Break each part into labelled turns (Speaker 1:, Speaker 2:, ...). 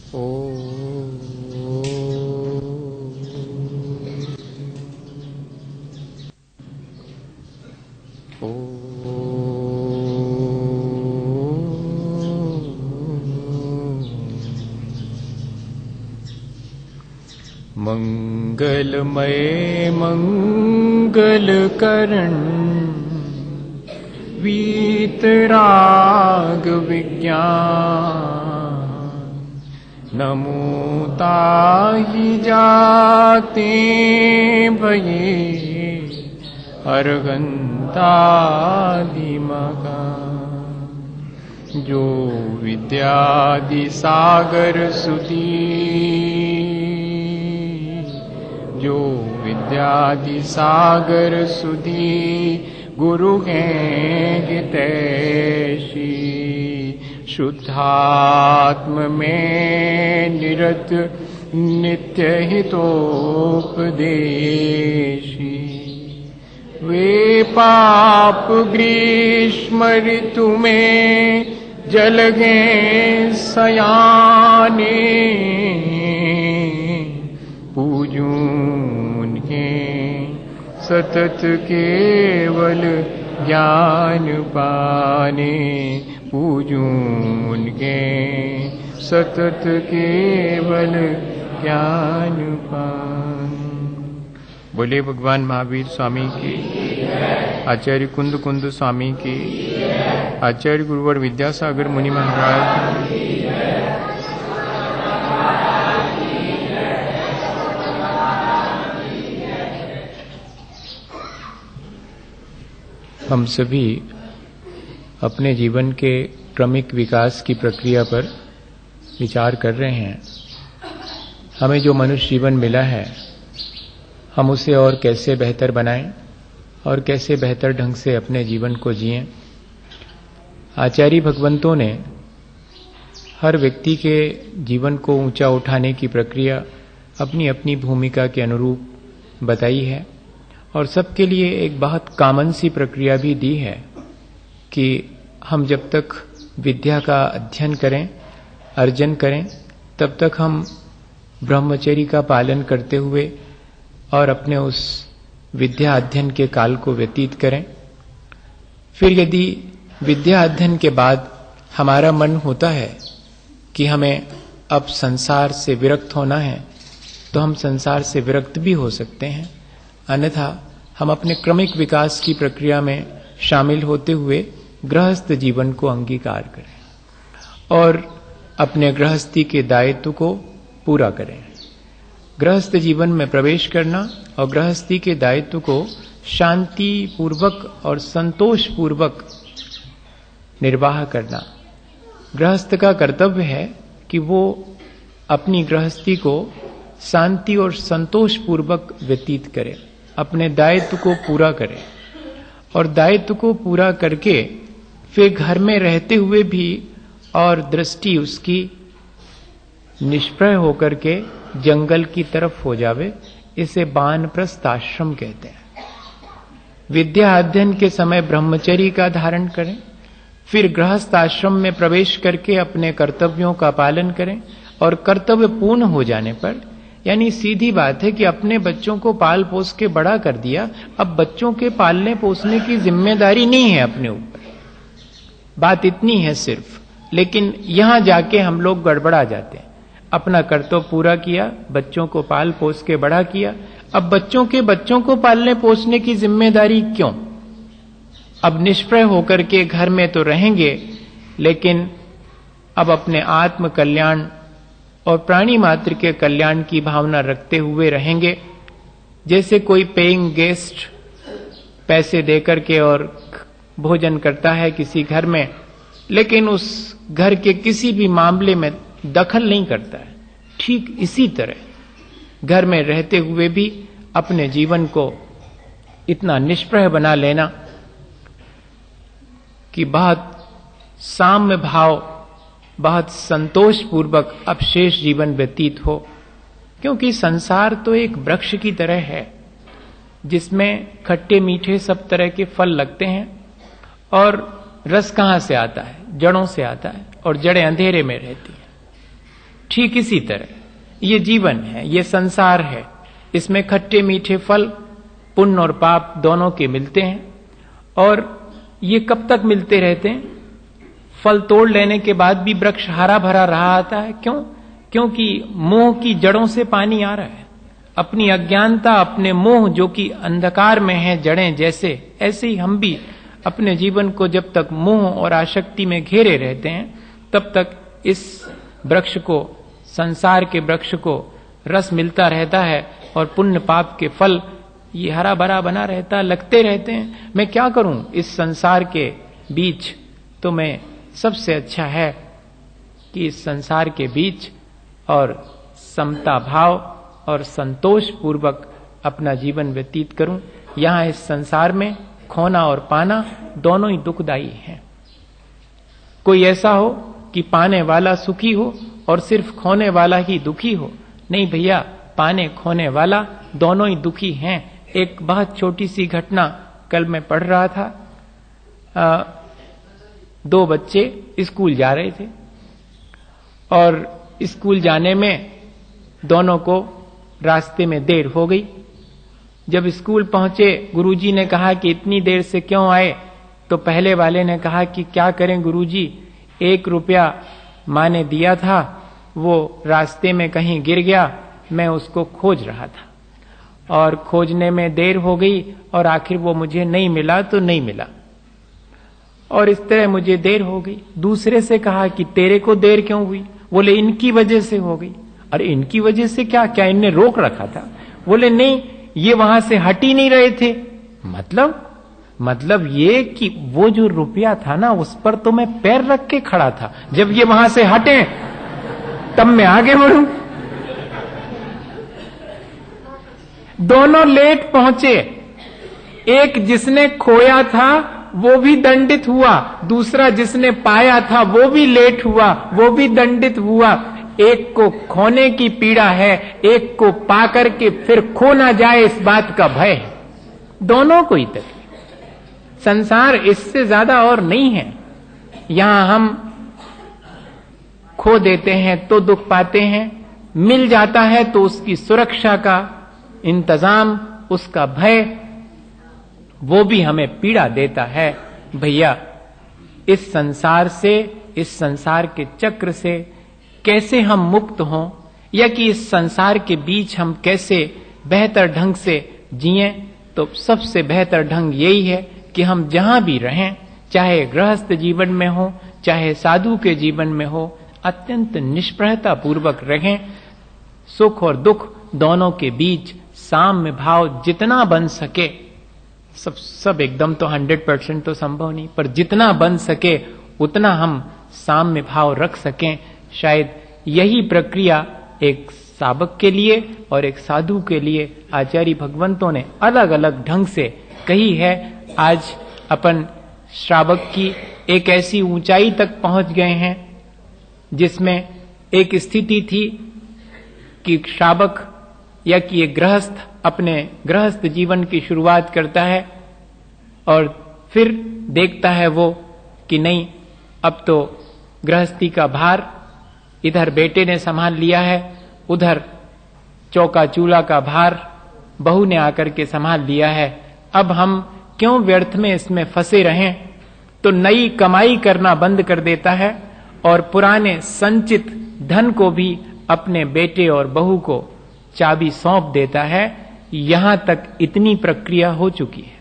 Speaker 1: ओ मंगलमय मंगलकरण वीतराग विज्ञान नमो ताहि जाते भये अर्हन्तादिमगा जो विद्यादि सागर सुधी जो विद्यादि सागर सुधी गुरु हैं हितैषी शुद्धात्म में निरत नित्य हितोपदेशी वे पाप ग्रीष्म ऋतु में जलगे सयाने पूजूं उनके सतत केवल ज्ञान पाने पूजूं उनके सतत केवल ज्ञान पाने। बोले भगवान महावीर स्वामी की, आचार्य कुंद कुंद स्वामी की, आचार्य गुरुवर विद्यासागर मुनि महाराज की। हम सभी अपने जीवन के क्रमिक विकास की प्रक्रिया पर विचार कर रहे हैं। हमें जो मनुष्य जीवन मिला है, हम उसे और कैसे बेहतर बनाएं और कैसे बेहतर ढंग से अपने जीवन को जिएं। आचार्य भगवंतों ने हर व्यक्ति के जीवन को ऊंचा उठाने की प्रक्रिया अपनी अपनी भूमिका के अनुरूप बताई है और सबके लिए एक बहुत कॉमन सी प्रक्रिया भी दी है कि हम जब तक विद्या का अध्ययन करें, अर्जन करें, तब तक हम ब्रह्मचर्य का पालन करते हुए और अपने उस विद्या अध्ययन के काल को व्यतीत करें। फिर यदि विद्या अध्ययन के बाद हमारा मन होता है कि हमें अब संसार से विरक्त होना है, तो हम संसार से विरक्त भी हो सकते हैं। अन्यथा हम अपने क्रमिक विकास की प्रक्रिया में शामिल होते हुए गृहस्थ जीवन को अंगीकार करें और अपने गृहस्थी के दायित्व को पूरा करें। गृहस्थ जीवन में प्रवेश करना और गृहस्थी के दायित्व को शांति पूर्वक और संतोष पूर्वक निर्वाह करना। गृहस्थ का कर्तव्य है कि वो अपनी गृहस्थी को शांति और संतोष पूर्वक व्यतीत करे, अपने दायित्व को पूरा करे और दायित्व को पूरा करके फिर घर में रहते हुए भी और दृष्टि उसकी निष्प्रय होकर के जंगल की तरफ हो जावे। इसे वानप्रस्थ आश्रम कहते हैं। विद्या अध्ययन के समय ब्रह्मचर्य का धारण करें, फिर गृहस्थ आश्रम में प्रवेश करके अपने कर्तव्यों का पालन करें और कर्तव्य पूर्ण हो जाने पर, यानी सीधी बात है कि अपने बच्चों को पाल पोस के बड़ा कर दिया, अब बच्चों के पालने पोसने की जिम्मेदारी नहीं है अपने ऊपर। बात इतनी है सिर्फ, लेकिन यहां जाके हम लोग गड़बड़ा जाते हैं। अपना कर्तव्य पूरा किया, बच्चों को पाल पोस के बड़ा किया, अब बच्चों को पालने पोसने की जिम्मेदारी क्यों? अब निष्प्रय होकर के घर में तो रहेंगे, लेकिन अब अपने आत्म कल्याण और प्राणी मात्र के कल्याण की भावना रखते हुए रहेंगे। जैसे कोई पेइंग गेस्ट पैसे देकर के और भोजन करता है किसी घर में, लेकिन उस घर के किसी भी मामले में दखल नहीं करता है, ठीक इसी तरह घर में रहते हुए भी अपने जीवन को इतना निष्प्रय बना लेना कि बहुत साम्य भाव, बहुत संतोष पूर्वक अब शेष जीवन व्यतीत हो। क्योंकि संसार तो एक वृक्ष की तरह है जिसमें खट्टे मीठे सब तरह के फल लगते हैं और रस कहां से आता है? जड़ों से आता है और जड़ें अंधेरे में रहती हैं। ठीक इसी तरह ये जीवन है, ये संसार है, इसमें खट्टे मीठे फल पुण्य और पाप दोनों के मिलते हैं। और ये कब तक मिलते रहते हैं? फल तोड़ लेने के बाद भी वृक्ष हरा भरा रहा आता है। क्यों? क्योंकि मोह की जड़ों से पानी आ रहा है। अपनी अज्ञानता, अपने मोह जो कि अंधकार में है जड़ें जैसे, ऐसे ही हम भी अपने जीवन को जब तक मोह और आसक्ति में घेरे रहते हैं तब तक इस वृक्ष को, संसार के वृक्ष को रस मिलता रहता है और पुण्य पाप के फल ये हरा भरा बना रहता, लगते रहते हैं। मैं क्या करूं इस संसार के बीच? तो मैं सबसे अच्छा है कि इस संसार के बीच और समता भाव और संतोष पूर्वक अपना जीवन व्यतीत करूं। यहां इस संसार में खोना और पाना दोनों ही दुखदायी हैं। कोई ऐसा हो कि पाने वाला सुखी हो और सिर्फ खोने वाला ही दुखी हो? नहीं भैया, पाने खोने वाला दोनों ही दुखी हैं। एक बहुत छोटी सी घटना कल मैं पढ़ रहा था। 2 बच्चे स्कूल जा रहे थे और स्कूल जाने में दोनों को रास्ते में देर हो गई। जब स्कूल पहुंचे, गुरुजी ने कहा कि इतनी देर से क्यों आए? तो पहले वाले ने कहा कि क्या करें गुरुजी, 1 रुपया माँ ने दिया था, वो रास्ते में कहीं गिर गया, मैं उसको खोज रहा था और खोजने में देर हो गई और आखिर वो मुझे नहीं मिला तो नहीं मिला और इस तरह मुझे देर हो गई। दूसरे से कहा कि तेरे को देर क्यों हुई? बोले इनकी वजह से हो गई। अरे इनकी वजह से क्या? क्या इनने रोक रखा था? बोले नहीं, ये वहां से हट ही नहीं रहे थे। मतलब ये कि वो जो रुपया था ना, उस पर तो मैं पैर रख के खड़ा था। जब ये वहां से हटे तब मैं आगे बढ़ूं। दोनों लेट पहुंचे। एक जिसने खोया था वो भी दंडित हुआ, दूसरा जिसने पाया था वो भी लेट हुआ, वो भी दंडित हुआ। एक को खोने की पीड़ा है, एक को पाकर के फिर खो ना जाए इस बात का भय है। दोनों को ही तकलीफ। संसार इससे ज्यादा और नहीं है। यहां हम खो देते हैं तो दुख पाते हैं, मिल जाता है तो उसकी सुरक्षा का इंतजाम, उसका भय, वो भी हमें पीड़ा देता है। भैया, इस संसार से, इस संसार के चक्र से कैसे हम मुक्त हों, या कि इस संसार के बीच हम कैसे बेहतर ढंग से जिएं? तो सबसे बेहतर ढंग यही है कि हम जहां भी रहें, चाहे गृहस्थ जीवन में हो, चाहे साधु के जीवन में हो, अत्यंत निष्प्रहता पूर्वक रहें। सुख और दुख दोनों के बीच साम्य भाव जितना बन सके, सब एकदम तो 100% तो संभव नहीं, पर जितना बन सके उतना हम साम्य भाव रख सकें। शायद यही प्रक्रिया एक साधक के लिए और एक साधु के लिए आचार्य भगवंतों ने अलग अलग ढंग से कही है। आज अपन श्रावक की एक ऐसी ऊंचाई तक पहुंच गए हैं जिसमें एक स्थिति थी कि श्रावक या कि एक गृहस्थ अपने गृहस्थ जीवन की शुरुआत करता है और फिर देखता है वो कि नहीं, अब तो गृहस्थी का भार इधर बेटे ने संभाल लिया है, उधर चौका चूल्हा का भार बहू ने आकर के संभाल लिया है। अब हम क्यों व्यर्थ में इसमें फंसे रहें? तो नई कमाई करना बंद कर देता है और पुराने संचित धन को भी अपने बेटे और बहू को चाबी सौंप देता है। यहां तक इतनी प्रक्रिया हो चुकी है।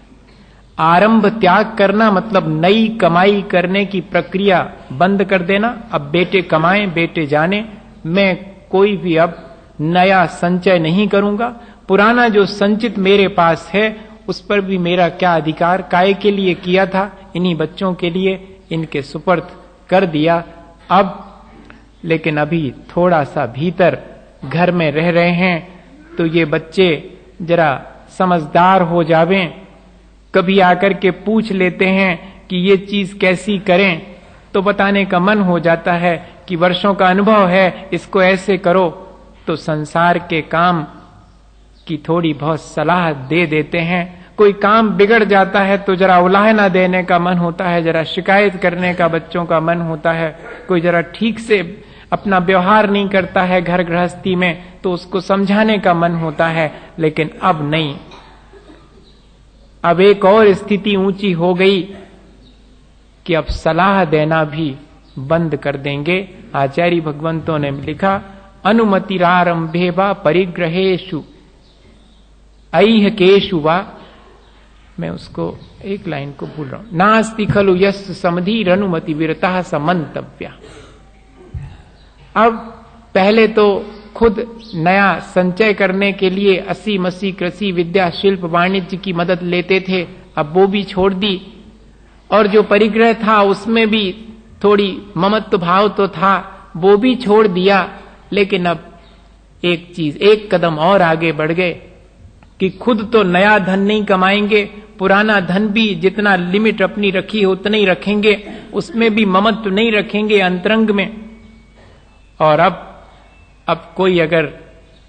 Speaker 1: आरंभ त्याग करना मतलब नई कमाई करने की प्रक्रिया बंद कर देना। अब बेटे कमाएं, बेटे जाने, मैं कोई भी अब नया संचय नहीं करूंगा। पुराना जो संचित मेरे पास है उस पर भी मेरा क्या अधिकार, काय के लिए किया था, इन्हीं बच्चों के लिए इनके सुपर्द कर दिया। अब लेकिन अभी थोड़ा सा भीतर घर में रह रहे हैं तो ये बच्चे जरा समझदार हो जावें, कभी आकर के पूछ लेते हैं कि ये चीज कैसी करें, तो बताने का मन हो जाता है कि वर्षों का अनुभव है, इसको ऐसे करो। तो संसार के काम की थोड़ी बहुत सलाह दे देते हैं। कोई काम बिगड़ जाता है तो जरा उलाहना देने का मन होता है, जरा शिकायत करने का बच्चों का मन होता है, कोई जरा ठीक से अपना व्यवहार नहीं करता है घर गृहस्थी में, तो उसको समझाने का मन होता है, लेकिन अब नहीं। अब एक और स्थिति ऊंची हो गई कि अब सलाह देना भी बंद कर देंगे। आचार्य भगवंतों ने लिखा, अनुमतिरारंभे वा परिग्रहेषु ऐहिकेषु वा, मैं उसको एक लाइन को भूल रहा हूं, नास्ति खलु यस्य समधीर अनुमति विरतः समन्तव्या। अब पहले तो खुद नया संचय करने के लिए 80-80 कृषि विद्या शिल्प वाणिज्य की मदद लेते थे, अब वो भी छोड़ दी। और जो परिग्रह था उसमें भी थोड़ी ममत्व भाव तो था, वो भी छोड़ दिया। लेकिन अब एक चीज, एक कदम और आगे बढ़ गए कि खुद तो नया धन नहीं कमाएंगे, पुराना धन भी जितना लिमिट अपनी रखी हो उतना ही रखेंगे, उसमें भी ममत्व नहीं रखेंगे अंतरंग में। और अब कोई अगर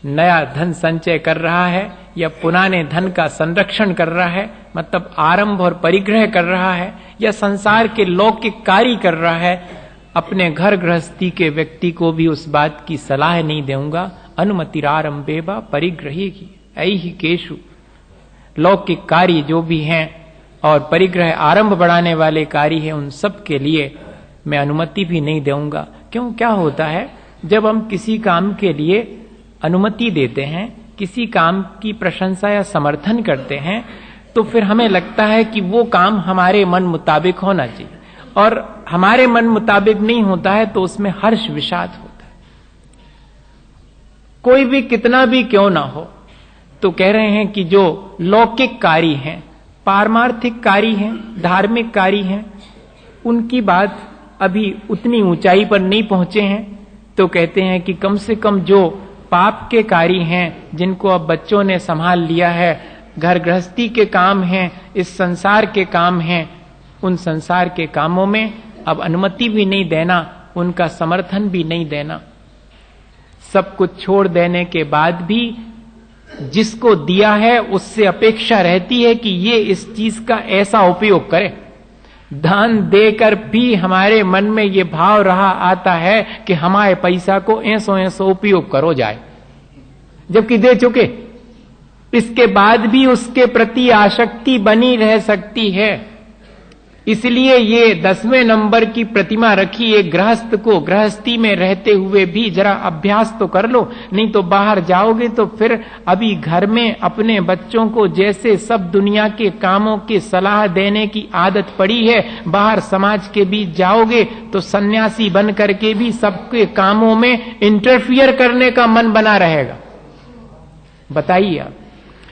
Speaker 1: नया धन संचय कर रहा है या पुराने धन का संरक्षण कर रहा है, मतलब आरंभ और परिग्रह कर रहा है, या संसार के लौकिक कार्य कर रहा है, अपने घर गृहस्थी के व्यक्ति को भी उस बात की सलाह नहीं दूंगा। अनुमतिरारंभे वा परिग्रहेहि ऐहिकेषु, लौकिक कार्य जो भी हैं और परिग्रह आरंभ बढ़ाने वाले कार्य हैं, उन सब के लिए मैं अनुमति भी नहीं दूंगा। क्यों? क्या होता है, जब हम किसी काम के लिए अनुमति देते हैं, किसी काम की प्रशंसा या समर्थन करते हैं, तो फिर हमें लगता है कि वो काम हमारे मन मुताबिक होना चाहिए, और हमारे मन मुताबिक नहीं होता है तो उसमें हर्ष विषाद होता है। कोई भी कितना भी क्यों ना हो, तो कह रहे हैं कि जो लौकिक कार्य हैं, पारमार्थिक कार्य हैं, धार्मिक कार्य हैं, उनकी बात अभी उतनी ऊंचाई पर नहीं पहुंचे हैं। तो कहते हैं कि कम से कम जो पाप के कार्य हैं, जिनको अब बच्चों ने संभाल लिया है, घर गृहस्थी के काम हैं, इस संसार के काम हैं, उन संसार के कामों में अब अनुमति भी नहीं देना, उनका समर्थन भी नहीं देना। सब कुछ छोड़ देने के बाद भी जिसको दिया है उससे अपेक्षा रहती है कि ये इस चीज का ऐसा उपयोग करे। दान देकर भी हमारे मन में ये भाव रहा आता है कि हमारे पैसा को ऐसो उपयोग करो जाए, जबकि दे चुके, इसके बाद भी उसके प्रति आसक्ति बनी रह सकती है। इसलिए ये 10वें नंबर की प्रतिमा रखी। एक गृहस्थ को गृहस्थी में रहते हुए भी जरा अभ्यास तो कर लो, नहीं तो बाहर जाओगे तो फिर अभी घर में अपने बच्चों को जैसे सब दुनिया के कामों की सलाह देने की आदत पड़ी है, बाहर समाज के बीच जाओगे तो सन्यासी बन करके भी सबके कामों में इंटरफियर करने का मन बना रहेगा। बताइए आप।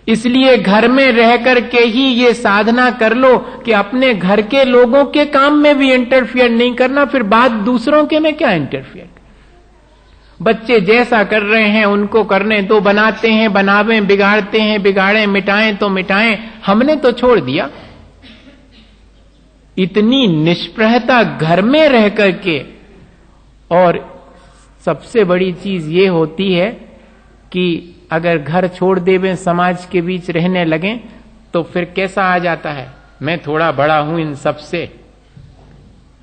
Speaker 1: इसलिए घर में रह करके ही ये साधना कर लो कि अपने घर के लोगों के काम में भी इंटरफियर नहीं करना, फिर बात दूसरों के में क्या इंटरफियर। बच्चे जैसा कर रहे हैं उनको करने दो, बनाते हैं बनावें, बिगाड़ते हैं बिगाड़ें, मिटाएं तो मिटाएं, हमने तो छोड़ दिया। इतनी निष्प्रहता घर में रह करके। और सबसे बड़ी चीज ये होती है कि अगर घर छोड़ देवे, समाज के बीच रहने लगे, तो फिर कैसा आ जाता है, मैं थोड़ा बड़ा हूं इन सब से।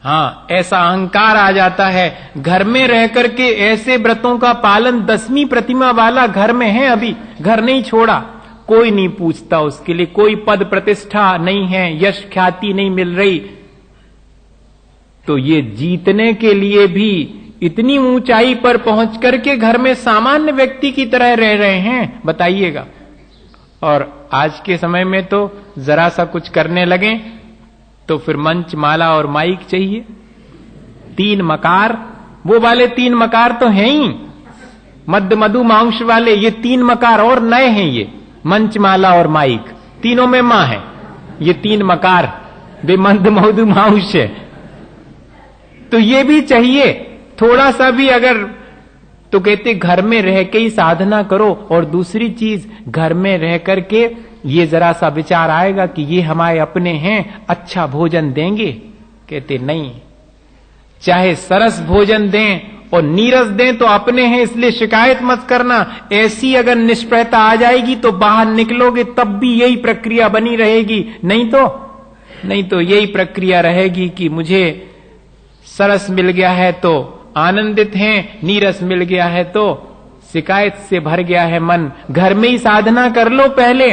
Speaker 1: हाँ, ऐसा अहंकार आ जाता है। घर में रह करके ऐसे व्रतों का पालन 10वीं प्रतिमा वाला घर में है, अभी घर नहीं छोड़ा, कोई नहीं पूछता उसके लिए, कोई पद प्रतिष्ठा नहीं है, यश ख्याति नहीं मिल रही, तो ये जीतने के लिए भी इतनी ऊंचाई पर पहुंच करके घर में सामान्य व्यक्ति की तरह रह रहे हैं, बताइएगा। और आज के समय में तो जरा सा कुछ करने लगे तो फिर मंच, माला और माइक चाहिए, 3 मकार। वो वाले 3 मकार तो हैं ही, मध्य मधु मांस वाले, ये 3 मकार और नए हैं, ये मंच, माला और माइक, तीनों में मां है। ये 3 मकार वे मध्य मधु मांस है, तो ये भी चाहिए थोड़ा सा भी। अगर तो कहते घर में रह के ही साधना करो। और दूसरी चीज, घर में रह करके ये जरा सा विचार आएगा कि ये हमारे अपने हैं, अच्छा भोजन देंगे। कहते नहीं, चाहे सरस भोजन दें और नीरस दें तो अपने हैं, इसलिए शिकायत मत करना। ऐसी अगर निष्प्रहता आ जाएगी तो बाहर निकलोगे तब भी यही प्रक्रिया बनी रहेगी, नहीं तो यही प्रक्रिया रहेगी कि मुझे सरस मिल गया है तो आनंदित हैं, नीरस मिल गया है तो शिकायत से भर गया है मन। घर में ही साधना कर लो पहले,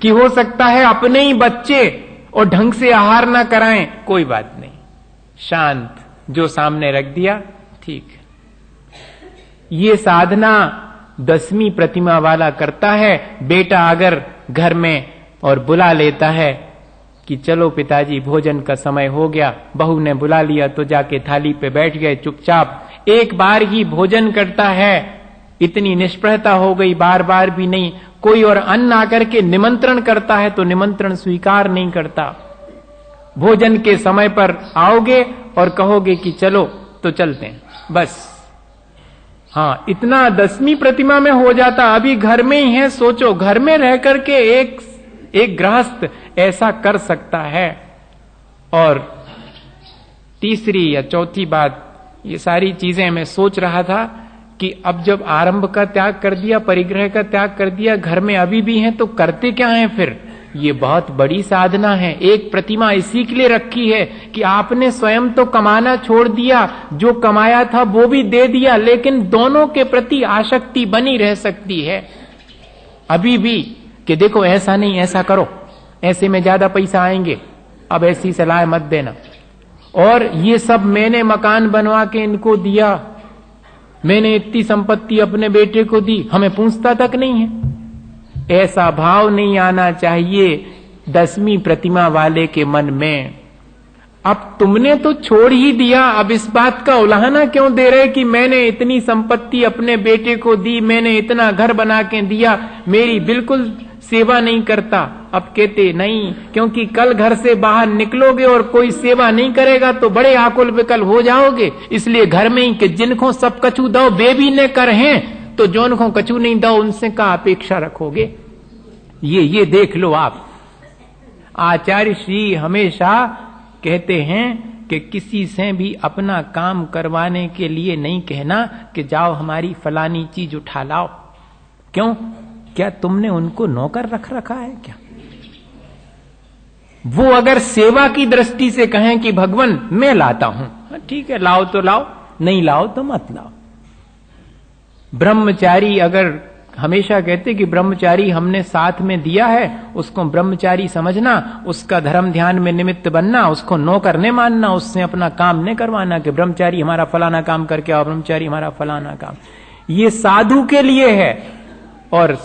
Speaker 1: कि हो सकता है अपने ही बच्चे और ढंग से आहार ना कराएं, कोई बात नहीं, शांत, जो सामने रख दिया ठीक है। ये साधना 10वीं प्रतिमा वाला करता है। बेटा अगर घर में और बुला लेता है कि चलो पिताजी भोजन का समय हो गया, बहू ने बुला लिया तो जाके थाली पे बैठ गए चुपचाप, एक बार ही भोजन करता है, इतनी निष्प्रहता हो गई, बार बार भी नहीं। कोई और अन्न आकर के निमंत्रण करता है तो निमंत्रण स्वीकार नहीं करता। भोजन के समय पर आओगे और कहोगे कि चलो तो चलते हैं, बस। हाँ, इतना 10वीं प्रतिमा में हो जाता। अभी घर में ही है, सोचो घर में रह करके एक गृहस्थ ऐसा कर सकता है। और तीसरी या चौथी बात, ये सारी चीजें मैं सोच रहा था कि अब जब आरंभ का त्याग कर दिया, परिग्रह का त्याग कर दिया, घर में अभी भी हैं तो करते क्या हैं फिर? ये बहुत बड़ी साधना है। एक प्रतिमा इसी के लिए रखी है कि आपने स्वयं तो कमाना छोड़ दिया, जो कमाया था वो भी दे दिया, लेकिन दोनों के प्रति आसक्ति बनी रह सकती है अभी भी, कि देखो ऐसा नहीं, ऐसा करो, ऐसे में ज्यादा पैसा आएंगे, अब ऐसी सलाह मत देना। और ये सब मैंने मकान बनवा के इनको दिया, मैंने इतनी संपत्ति अपने बेटे को दी, हमें पूछता तक नहीं है। ऐसा भाव नहीं आना चाहिए 10वीं प्रतिमा वाले के मन में। अब तुमने तो छोड़ ही दिया, अब इस बात का उलाहना क्यों दे रहे कि मैंने इतनी संपत्ति अपने बेटे को दी, मैंने इतना घर बना के दिया, मेरी बिल्कुल सेवा नहीं करता। अब कहते नहीं, क्योंकि कल घर से बाहर निकलोगे और कोई सेवा नहीं करेगा तो बड़े आकुल विकल हो जाओगे, इसलिए घर में ही कि जिनको सब कछु दो वे भी न कर हैं, तो जोन को कछु नहीं दो उनसे का अपेक्षा रखोगे। ये देख लो आप। आचार्य श्री हमेशा कहते हैं कि किसी से भी अपना काम करवाने के लिए नहीं कहना कि जाओ हमारी फलानी चीज उठा लाओ। क्यों? क्या तुमने उनको नौकर रख रखा है क्या? वो अगर सेवा की दृष्टि से कहें कि भगवान मैं लाता हूं, ठीक है लाओ तो लाओ, नहीं लाओ तो मत लाओ। ब्रह्मचारी अगर, हमेशा कहते कि ब्रह्मचारी हमने साथ में दिया है, उसको ब्रह्मचारी समझना, उसका धर्म ध्यान में निमित्त बनना, उसको नौकर नहीं मानना, उससे अपना काम नहीं करवाना कि ब्रह्मचारी हमारा फलाना काम करके आओ, ब्रह्मचारी हमारा फलाना काम। ये साधु के लिए है। और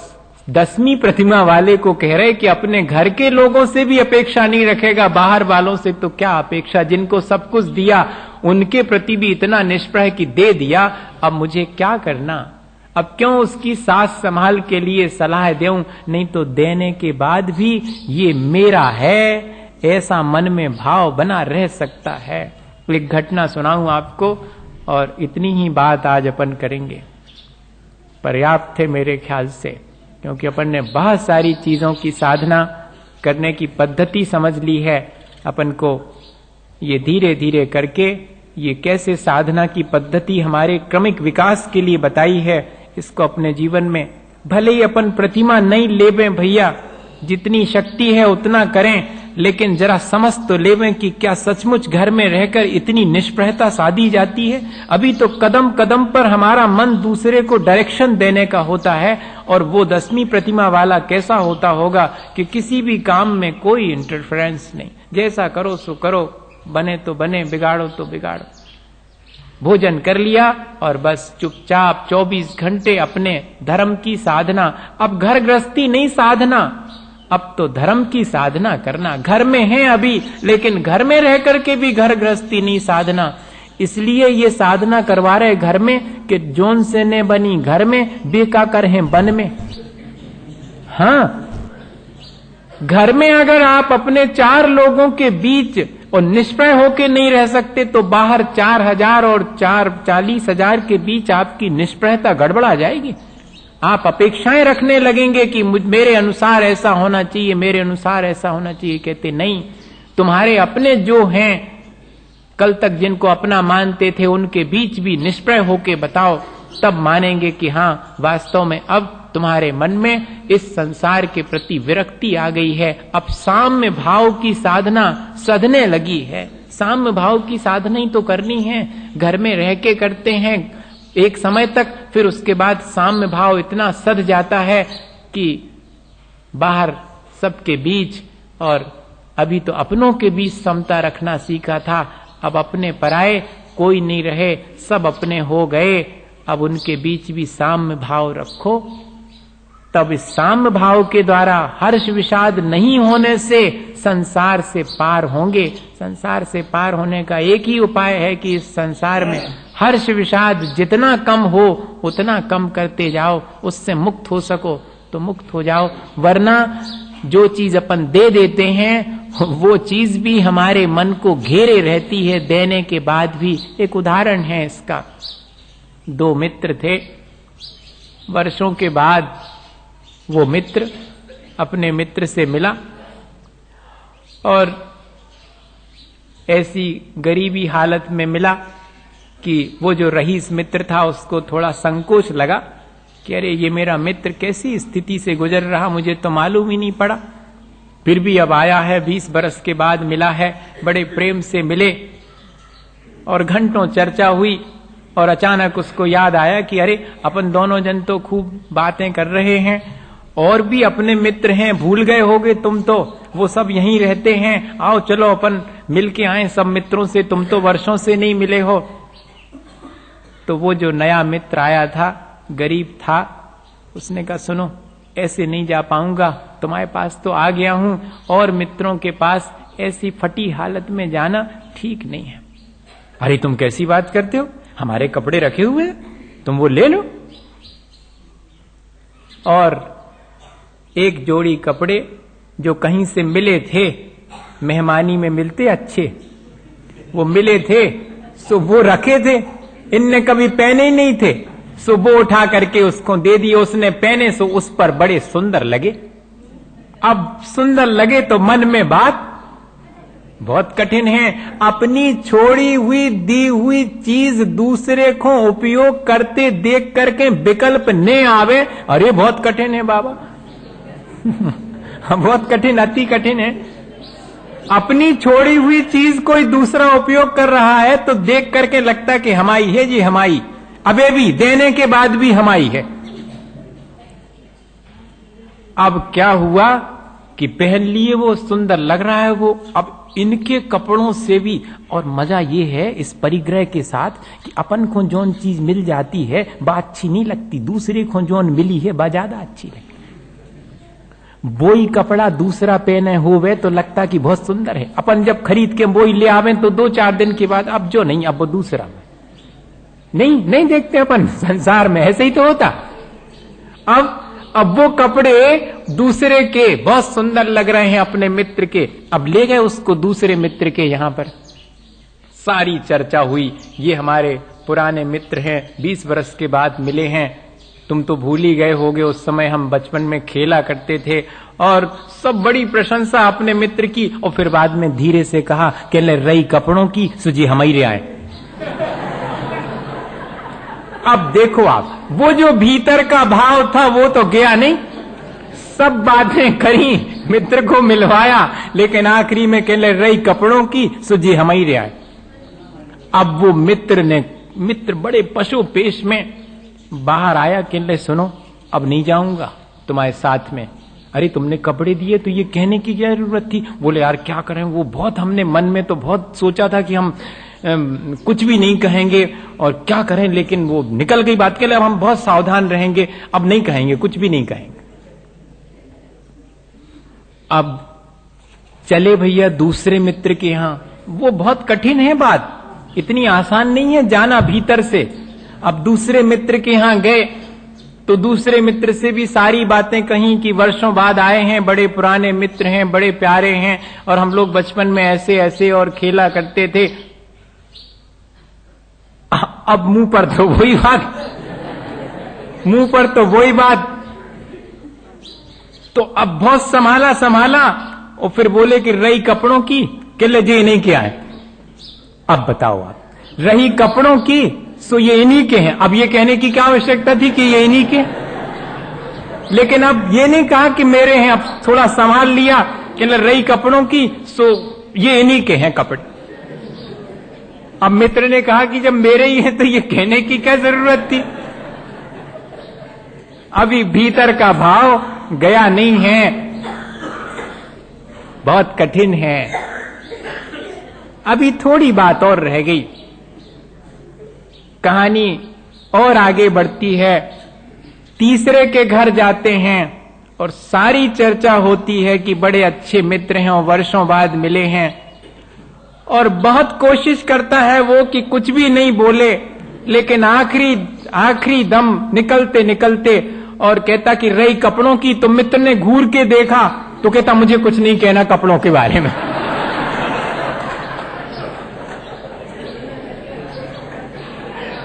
Speaker 1: 10वीं प्रतिमा वाले को कह रहे कि अपने घर के लोगों से भी अपेक्षा नहीं रखेगा, बाहर वालों से तो क्या अपेक्षा, जिनको सब कुछ दिया उनके प्रति भी इतना निष्प्रह कि दे दिया, अब मुझे क्या करना, अब क्यों उसकी सास संभाल के लिए सलाह दूं, नहीं तो देने के बाद भी ये मेरा है, ऐसा मन में भाव बना रह सकता है। एक घटना सुनाऊं आपको और इतनी ही बात आज अपन करेंगे, पर्याप्त है मेरे ख्याल से, क्योंकि अपन ने बहुत सारी चीजों की साधना करने की पद्धति समझ ली है। अपन को ये धीरे धीरे करके ये कैसे साधना की पद्धति हमारे क्रमिक विकास के लिए बताई है, इसको अपने जीवन में, भले ही अपन प्रतिमा नहीं लेवें भैया, जितनी शक्ति है उतना करें, लेकिन जरा समझ तो लेवें कि क्या सचमुच घर में रहकर इतनी निष्प्रहता साधी जाती है। अभी तो कदम कदम पर हमारा मन दूसरे को डायरेक्शन देने का होता है, और वो 10वीं प्रतिमा वाला कैसा होता होगा कि किसी भी काम में कोई इंटरफेरेंस नहीं, जैसा करो सो करो, बने तो बने, बिगाड़ो तो बिगाड़ो। भोजन कर लिया और बस चुपचाप 24 घंटे अपने धर्म की साधना। अब घर गृहस्थी नहीं साधना, अब तो धर्म की साधना करना। घर में है अभी, लेकिन घर में रह करके भी घर गृहस्थी नहीं साधना। इसलिए ये साधना करवा रहे घर में कि जोन से ने बनी घर में, बेका कर है वन में। हाँ, घर में अगर आप अपने 4 लोगों के बीच और निष्प्रय होके नहीं रह सकते, तो बाहर 4000 और 40,000 के बीच आपकी निष्प्रयता गड़बड़ा जाएगी। आप अपेक्षाएं रखने लगेंगे कि मेरे अनुसार ऐसा होना चाहिए, मेरे अनुसार ऐसा होना चाहिए। कहते नहीं, तुम्हारे अपने जो हैं, कल तक जिनको अपना मानते थे, उनके बीच भी निष्प्रय होके बताओ, तब मानेंगे कि हाँ वास्तव में अब तुम्हारे मन में इस संसार के प्रति विरक्ति आ गई है, अब साम्य भाव की साधना सधने लगी है, साम्य भाव की साधना ही तो करनी है। घर में रह के करते हैं एक समय तक, फिर उसके बाद साम्य भाव इतना सध जाता है कि बाहर सबके बीच, और अभी तो अपनों के बीच समता रखना सीखा था, अब अपने पराए कोई नहीं रहे, सब अपने हो गए, अब उनके बीच भी साम्य भाव रखो। तब इस साम्य भाव के द्वारा हर्ष विषाद नहीं होने से संसार से पार होंगे। संसार से पार होने का एक ही उपाय है कि इस संसार में हर्ष विषाद जितना कम हो उतना कम करते जाओ, उससे मुक्त हो सको तो मुक्त हो जाओ। वरना जो चीज अपन दे देते हैं वो चीज भी हमारे मन को घेरे रहती है देने के बाद भी। एक उदाहरण है इसका। दो मित्र थे, वर्षों के बाद वो मित्र अपने मित्र से मिला और ऐसी गरीबी हालत में मिला कि वो जो रईस मित्र था उसको थोड़ा संकोच लगा कि अरे ये मेरा मित्र कैसी स्थिति से गुजर रहा, मुझे तो मालूम ही नहीं पड़ा। फिर भी अब आया है, 20 बरस के बाद मिला है, बड़े प्रेम से मिले और घंटों चर्चा हुई और अचानक उसको याद आया कि अरे अपन दोनों जन तो खूब बातें कर रहे हैं, और भी अपने मित्र हैं, भूल गए होगे तुम तो, वो सब यहीं रहते हैं, आओ चलो अपन मिलके आए सब मित्रों से, तुम तो वर्षों से नहीं मिले हो। तो वो जो नया मित्र आया था, गरीब था, उसने कहा सुनो ऐसे नहीं जा पाऊंगा, तुम्हारे पास तो आ गया हूं, और मित्रों के पास ऐसी फटी हालत में जाना ठीक नहीं है। अरे तुम कैसी बात करते हो, हमारे कपड़े रखे हुए हैं, तुम वो ले लो। और एक जोड़ी कपड़े जो कहीं से मिले थे, मेहमानी में मिलते अच्छे, वो मिले थे, सो वो रखे थे, इनने कभी पहने ही नहीं थे, सो वो उठा करके उसको दे दिए, उसने पहने, सो उस पर बड़े सुंदर लगे। अब सुंदर लगे तो मन में बात बहुत कठिन है। अपनी छोड़ी हुई दी हुई चीज दूसरे को उपयोग करते देख करके विकल्प न आवे, अरे बहुत कठिन है बाबा बहुत कठिन, अति कठिन है। अपनी छोड़ी हुई चीज कोई दूसरा उपयोग कर रहा है तो देख करके लगता कि हमारी है जी, हमारी, अबे भी देने के बाद भी हमारी है। अब क्या हुआ कि पहन लिए, वो सुंदर लग रहा है वो, अब इनके कपड़ों से भी। और मजा ये है इस परिग्रह के साथ कि अपन को जोन चीज मिल जाती है बात अच्छी नहीं लगती, दूसरे को जोन मिली है बा ज्यादा अच्छी लगती। बोई कपड़ा दूसरा पहने हुए तो लगता कि बहुत सुंदर है, अपन जब खरीद के बोई ले आवे तो 2-4 दिन के बाद अब जो नहीं, अब वो दूसरा नहीं देखते अपन। संसार में ऐसे ही तो होता। अब वो कपड़े दूसरे के बहुत सुंदर लग रहे हैं अपने मित्र के, अब ले गए उसको दूसरे मित्र के यहां पर। सारी चर्चा हुई, ये हमारे पुराने मित्र हैं, 20 बरस के बाद मिले हैं, तुम तो भूल ही गए होगे उस समय हम बचपन में खेला करते थे, और सब बड़ी प्रशंसा अपने मित्र की। और फिर बाद में धीरे से कहा कि ले रही कपड़ों की सुजी हम ही रे आए। अब देखो आप, वो जो भीतर का भाव था वो तो गया नहीं, सब बातें करी, मित्र को मिलवाया, लेकिन आखिरी में कह ले रही कपड़ों की सुजी हम ही रे आए। अब वो मित्र बड़े पशु पेश में बाहर आया कि ले सुनो अब नहीं जाऊंगा तुम्हारे साथ में। अरे तुमने कपड़े दिए तो ये कहने की क्या जरूरत थी। बोले यार क्या करें, वो बहुत हमने मन में तो बहुत सोचा था कि हम कुछ भी नहीं कहेंगे और क्या करें, लेकिन वो निकल गई बात के लिए, अब हम बहुत सावधान रहेंगे, अब नहीं कहेंगे, कुछ भी नहीं कहेंगे। अब चले भैया दूसरे मित्र के यहां, वो बहुत कठिन है बात, इतनी आसान नहीं है जाना भीतर से। अब दूसरे मित्र के यहां गए तो दूसरे मित्र से भी सारी बातें कहीं कि वर्षों बाद आए हैं, बड़े पुराने मित्र हैं, बड़े प्यारे हैं, और हम लोग बचपन में ऐसे ऐसे और खेला करते थे। अब मुंह पर तो वही बात, तो अब बहुत संभाला और फिर बोले कि रही कपड़ों की कि ले जे नहीं किया है। अब बताओ आप, रही कपड़ों की सो ये इन्हीं के हैं। अब ये कहने की क्या आवश्यकता थी कि ये इन्हीं के, लेकिन अब ये नहीं कहा कि मेरे हैं, अब थोड़ा संभाल लिया कि रही कपड़ों की सो ये इन्हीं के हैं कपड़े। अब मित्र ने कहा कि जब मेरे ही है तो ये कहने की क्या जरूरत थी। अभी भीतर का भाव गया नहीं है, बहुत कठिन है। अभी थोड़ी बात और रह गई, कहानी और आगे बढ़ती है। तीसरे के घर जाते हैं और सारी चर्चा होती है कि बड़े अच्छे मित्र हैं और वर्षों बाद मिले हैं, और बहुत कोशिश करता है वो कि कुछ भी नहीं बोले, लेकिन आखिरी दम निकलते निकलते और कहता कि रही कपड़ों की, तो मित्र ने घूर के देखा तो कहता मुझे कुछ नहीं कहना कपड़ों के बारे में।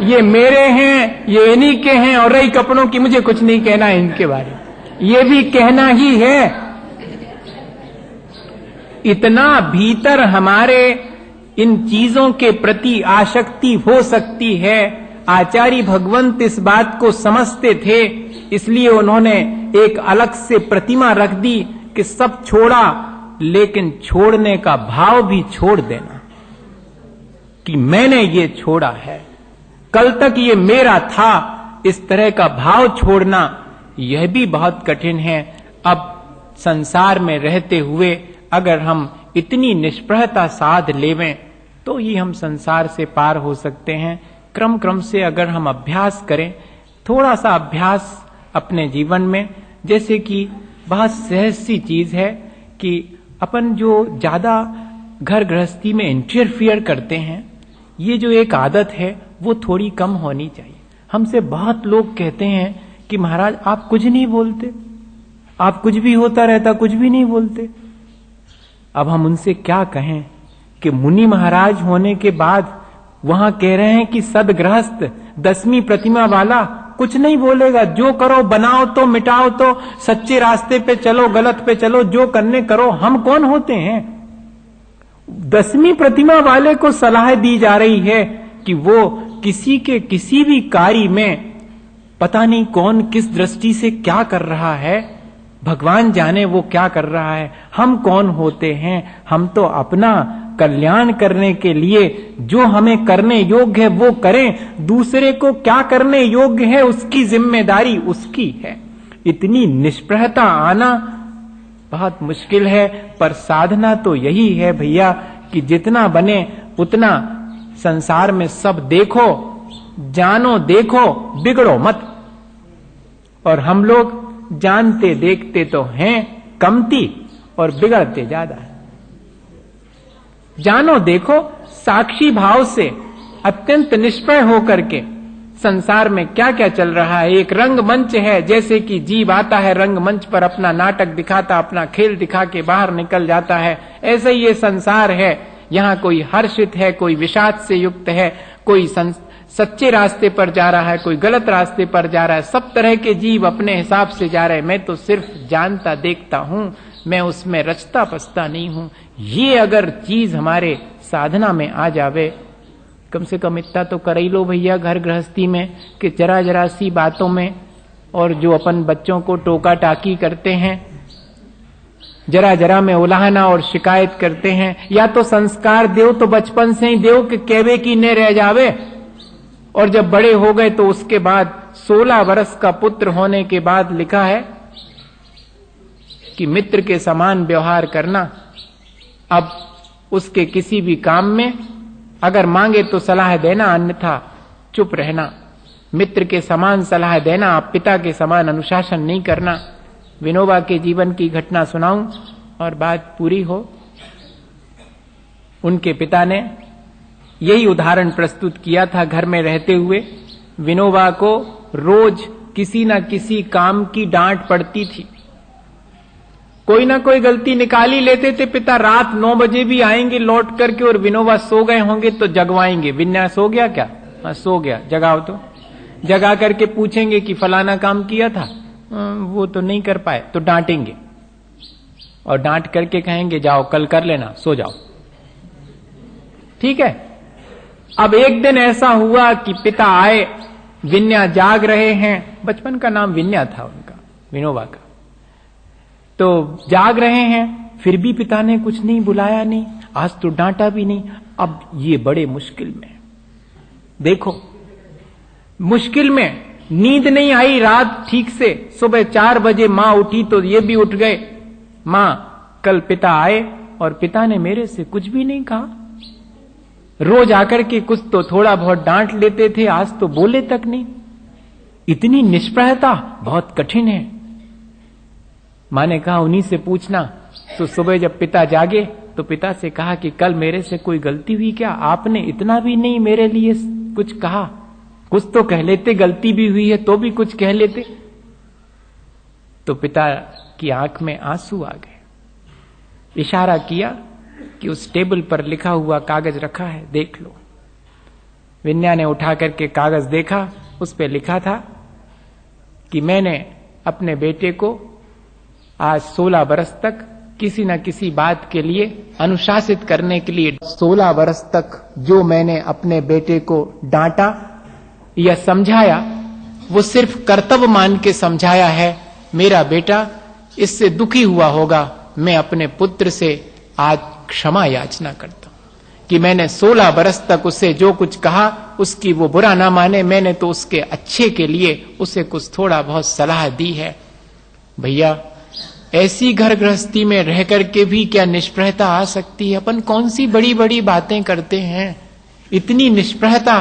Speaker 1: ये मेरे हैं, ये इन्हीं के हैं, और रही कपड़ों की, मुझे कुछ नहीं कहना है इनके बारे में। ये भी कहना ही है। इतना भीतर हमारे इन चीजों के प्रति आसक्ति हो सकती है। आचार्य भगवंत इस बात को समझते थे, इसलिए उन्होंने एक अलग से प्रतिमा रख दी कि सब छोड़ा, लेकिन छोड़ने का भाव भी छोड़ देना, कि मैंने ये छोड़ा है, कल तक ये मेरा था। इस तरह का भाव छोड़ना यह भी बहुत कठिन है। अब संसार में रहते हुए अगर हम इतनी निष्प्रहता साध लेवें तो ही हम संसार से पार हो सकते हैं। क्रम क्रम से अगर हम अभ्यास करें, थोड़ा सा अभ्यास अपने जीवन में, जैसे कि बहुत सहज सी चीज है कि अपन जो ज्यादा घर गृहस्थी में इंटरफियर करते हैं, ये जो एक आदत है वो थोड़ी कम होनी चाहिए। हमसे बहुत लोग कहते हैं कि महाराज आप कुछ नहीं बोलते, आप कुछ भी होता रहता कुछ भी नहीं बोलते। अब हम उनसे क्या कहें कि मुनि महाराज होने के बाद वहां कह रहे हैं कि सदगृहस्थ 10वीं प्रतिमा वाला कुछ नहीं बोलेगा, जो करो बनाओ तो मिटाओ तो, सच्चे रास्ते पे चलो गलत पे चलो, जो करने करो। हम कौन होते हैं? 10वीं प्रतिमा वाले को सलाह दी जा रही है कि वो किसी के किसी भी कार्य में पता नहीं कौन किस दृष्टि से क्या कर रहा है, भगवान जाने वो क्या कर रहा है। हम कौन होते हैं? हम तो अपना कल्याण करने के लिए जो हमें करने योग्य है वो करें, दूसरे को क्या करने योग्य है उसकी जिम्मेदारी उसकी है। इतनी निष्प्रहता आना बहुत मुश्किल है, पर साधना तो यही है भैया कि जितना बने उतना संसार में सब देखो, जानो, देखो, बिगड़ो मत। और हम लोग जानते देखते तो हैं कमती और बिगड़ते ज्यादा है। जानो देखो, साक्षी भाव से अत्यंत निष्प्रय होकर के संसार में क्या क्या चल रहा है। एक रंगमंच है, जैसे कि जीव आता है रंगमंच पर, अपना नाटक दिखाता, अपना खेल दिखा के बाहर निकल जाता है, ऐसे ही ये संसार है। यहाँ कोई हर्षित है, कोई विषाद से युक्त है, कोई सच्चे रास्ते पर जा रहा है, कोई गलत रास्ते पर जा रहा है। सब तरह के जीव अपने हिसाब से जा रहे हैं। मैं तो सिर्फ जानता देखता हूं, मैं उसमें रचता पचता नहीं हूं। ये अगर चीज हमारे साधना में आ जावे, कम से कम इतना तो कर ही लो भैया घर गृहस्थी में कि जरा जरा सी बातों में, और जो अपन बच्चों को टोका टाकी करते हैं, जरा जरा में उलाहना और शिकायत करते हैं, या तो संस्कार देव तो बचपन से ही देव कि केवे की न रह जावे। और जब बड़े हो गए तो उसके बाद 16 वर्ष का पुत्र होने के बाद लिखा है कि मित्र के समान व्यवहार करना। अब उसके किसी भी काम में अगर मांगे तो सलाह देना, अन्यथा चुप रहना। मित्र के समान सलाह देना, आप पिता के समान अनुशासन नहीं करना। विनोबा के जीवन की घटना सुनाऊं और बात पूरी हो। उनके पिता ने यही उदाहरण प्रस्तुत किया था। घर में रहते हुए विनोबा को रोज किसी न किसी काम की डांट पड़ती थी। कोई ना कोई गलती निकाल ही लेते थे पिता। रात 9 बजे भी आएंगे लौट करके और विनोबा सो गए होंगे तो जगवाएंगे, विन्या सो गया क्या? हाँ सो गया, जगाओ। तो जगा करके पूछेंगे कि फलाना काम किया था, वो तो नहीं कर पाए, तो डांटेंगे और डांट करके कहेंगे जाओ कल कर लेना, सो जाओ। ठीक है। अब एक दिन ऐसा हुआ कि पिता आए, विन्या जाग रहे हैं, बचपन का नाम विन्या था उनका, विनोबा का, तो जाग रहे हैं, फिर भी पिता ने कुछ नहीं बुलाया, नहीं आज तो डांटा भी नहीं। अब ये बड़े मुश्किल में, देखो मुश्किल में, नींद नहीं आई रात ठीक से, सुबह 4 बजे मां उठी तो ये भी उठ गए, मां कल पिता आए और पिता ने मेरे से कुछ भी नहीं कहा, रोज आकर के कुछ तो थोड़ा बहुत डांट लेते थे, आज तो बोले तक नहीं। इतनी निष्प्रहता बहुत कठिन है। मां ने कहा उन्हीं से पूछना। तो सुबह जब पिता जागे तो पिता से कहा कि कल मेरे से कोई गलती हुई क्या, आपने इतना भी नहीं मेरे लिए कुछ कहा, कुछ तो कह लेते, गलती भी हुई है तो भी कुछ कह लेते। तो पिता की आंख में आंसू आ गए, इशारा किया कि उस टेबल पर लिखा हुआ कागज रखा है, देख लो। विन्या ने उठा करके कागज देखा, उस पर लिखा था कि मैंने अपने बेटे को आज 16 बरस तक किसी न किसी बात के लिए अनुशासित करने के लिए, 16 बरस तक जो मैंने अपने बेटे को डांटा या समझाया वो सिर्फ कर्तव्य मान के समझाया है। मेरा बेटा इससे दुखी हुआ होगा, मैं अपने पुत्र से आज क्षमा याचना करता हूं कि मैंने 16 बरस तक उसे जो कुछ कहा उसकी वो बुरा ना माने, मैंने तो उसके अच्छे के लिए उसे कुछ थोड़ा बहुत सलाह दी है। भैया ऐसी घर गृहस्थी में रह करके भी क्या निष्प्रहता आ सकती है? अपन कौन सी बड़ी बड़ी बातें करते हैं, इतनी निष्प्रहता।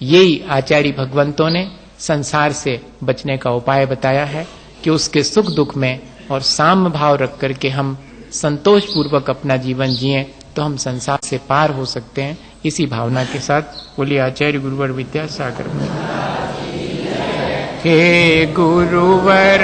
Speaker 1: यही आचार्य भगवंतों ने संसार से बचने का उपाय बताया है कि उसके सुख दुख में और साम्य भाव रख करके हम संतोष पूर्वक अपना जीवन जिएं तो हम संसार से पार हो सकते हैं। इसी भावना के साथ बोलिए आचार्य गुरुवर विद्यासागर। हे गुरुवर